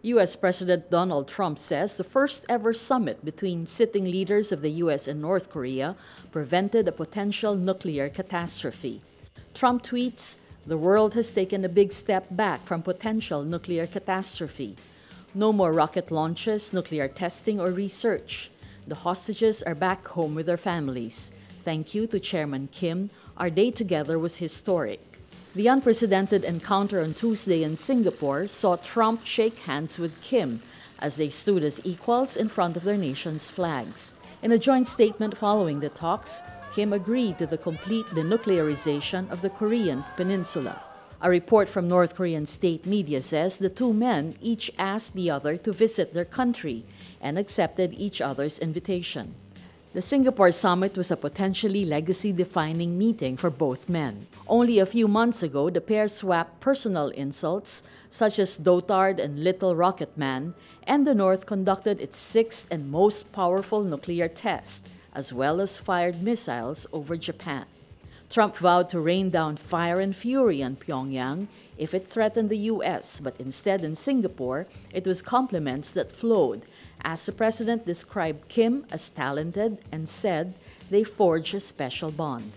U.S. President Donald Trump says the first ever summit between sitting leaders of the U.S. and North Korea prevented a potential nuclear catastrophe. Trump tweets, "The world has taken a big step back from potential nuclear catastrophe. No more rocket launches, nuclear testing, or research. The hostages are back home with their families. Thank you to Chairman Kim. Our day together was historic." The unprecedented encounter on Tuesday in Singapore saw Trump shake hands with Kim as they stood as equals in front of their nation's flags. In a joint statement following the talks, Kim agreed to the complete denuclearization of the Korean peninsula. A report from North Korean state media says the two men each asked the other to visit their country and accepted each other's invitation. The Singapore summit was a potentially legacy-defining meeting for both men. Only a few months ago, the pair swapped personal insults such as dotard and little rocket man, and the North conducted its sixth and most powerful nuclear test, as well as fired missiles over Japan. Trump vowed to rain down fire and fury on Pyongyang if it threatened the U.S., but instead in Singapore, it was compliments that flowed, as the president described Kim as talented and said they forged a special bond.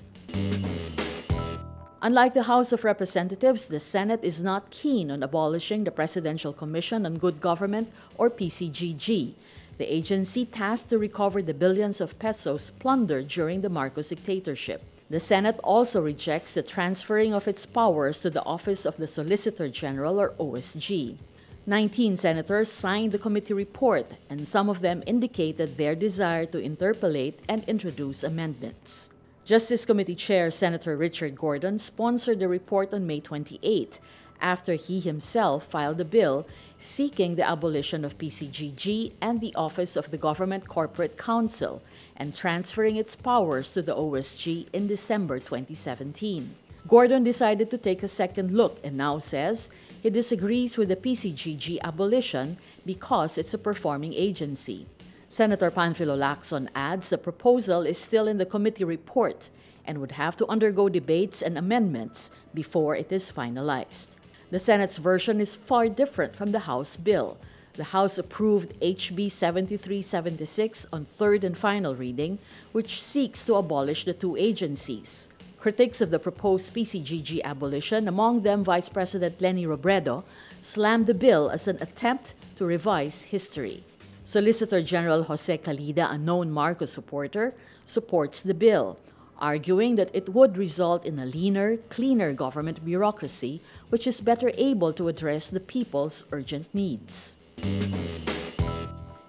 Unlike the House of Representatives, the Senate is not keen on abolishing the Presidential Commission on Good Government, or PCGG, the agency tasked to recover the billions of pesos plundered during the Marcos dictatorship. The Senate also rejects the transferring of its powers to the Office of the Solicitor General, or OSG. 19 senators signed the committee report, and some of them indicated their desire to interpolate and introduce amendments. Justice Committee Chair Senator Richard Gordon sponsored the report on May 28, after he himself filed a bill seeking the abolition of PCGG and the Office of the Government Corporate Counsel and transferring its powers to the OSG in December 2017. Gordon decided to take a second look and now says he disagrees with the PCGG abolition because it's a performing agency. Senator Panfilo Lacson adds the proposal is still in the committee report and would have to undergo debates and amendments before it is finalized. The Senate's version is far different from the House bill. The House approved HB 7376 on third and final reading, which seeks to abolish the two agencies. Critics of the proposed PCGG abolition, among them Vice President Leni Robredo, slammed the bill as an attempt to revise history. Solicitor General Jose Calida, a known Marcos supporter, supports the bill, arguing that it would result in a leaner, cleaner government bureaucracy which is better able to address the people's urgent needs.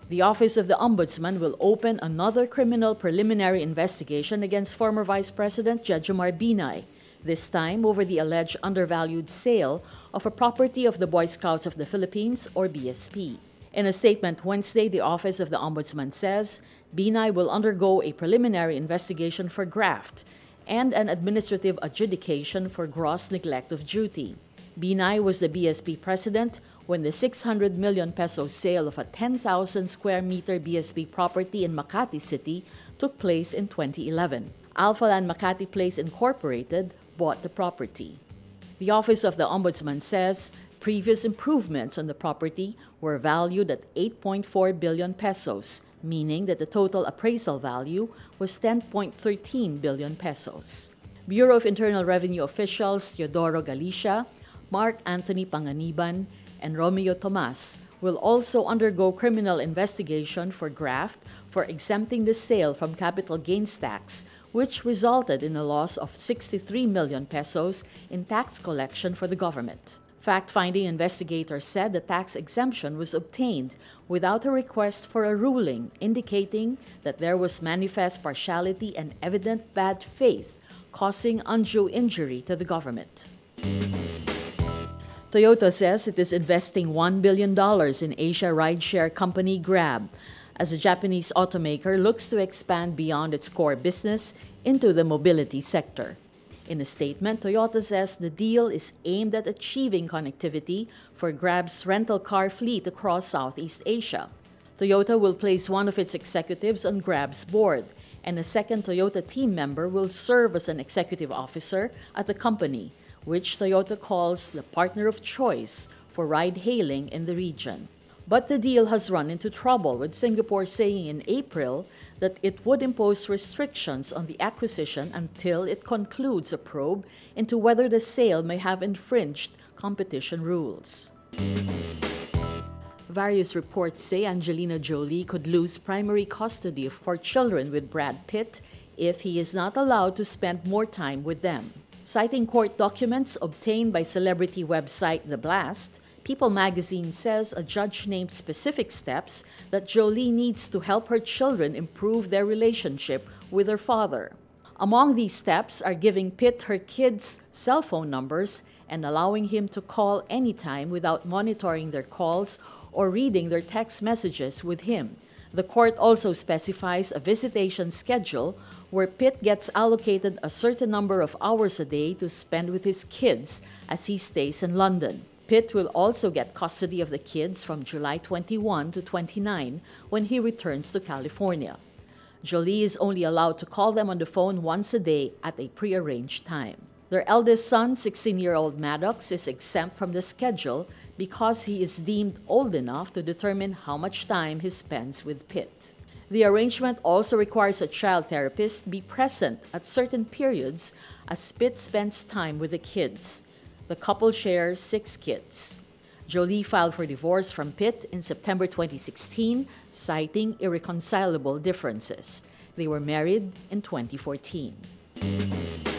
The Office of the Ombudsman will open another criminal preliminary investigation against former Vice President Jejomar Binay, this time over the alleged undervalued sale of a property of the Boy Scouts of the Philippines, or BSP. In a statement Wednesday, the Office of the Ombudsman says Binay will undergo a preliminary investigation for graft and an administrative adjudication for gross neglect of duty. Binay was the BSP president when the 600 million peso sale of a 10,000 square meter BSP property in Makati City took place in 2011. Alphaland Makati Place Incorporated bought the property. The Office of the Ombudsman says previous improvements on the property were valued at 8.4 billion pesos, meaning that the total appraisal value was 10.13 billion pesos. Bureau of Internal Revenue officials Teodoro Galicia, Mark Anthony Panganiban, and Romeo Tomas will also undergo criminal investigation for graft for exempting the sale from capital gains tax, which resulted in a loss of 63 million pesos in tax collection for the government. Fact-finding investigators said the tax exemption was obtained without a request for a ruling, indicating that there was manifest partiality and evident bad faith, causing undue injury to the government. Toyota says it is investing $1 billion in Asia rideshare company Grab, as the Japanese automaker looks to expand beyond its core business into the mobility sector. In a statement, Toyota says the deal is aimed at achieving connectivity for Grab's rental car fleet across Southeast Asia. Toyota will place one of its executives on Grab's board, and a second Toyota team member will serve as an executive officer at the company, which Toyota calls the partner of choice for ride-hailing in the region. But the deal has run into trouble, with Singapore saying in April that it would impose restrictions on the acquisition until it concludes a probe into whether the sale may have infringed competition rules. Various reports say Angelina Jolie could lose primary custody of her children with Brad Pitt if he is not allowed to spend more time with them. Citing court documents obtained by celebrity website The Blast, People magazine says a judge named specific steps that Jolie needs to help her children improve their relationship with her father. Among these steps are giving Pitt her kids' cell phone numbers and allowing him to call anytime without monitoring their calls or reading their text messages with him. The court also specifies a visitation schedule where Pitt gets allocated a certain number of hours a day to spend with his kids as he stays in London. Pitt will also get custody of the kids from July 21 to 29 when he returns to California. Jolie is only allowed to call them on the phone once a day at a prearranged time. Their eldest son, 16-year-old Maddox, is exempt from the schedule because he is deemed old enough to determine how much time he spends with Pitt. The arrangement also requires a child therapist be present at certain periods as Pitt spends time with the kids. The couple shares 6 kids. Jolie filed for divorce from Pitt in September 2016, citing irreconcilable differences. They were married in 2014.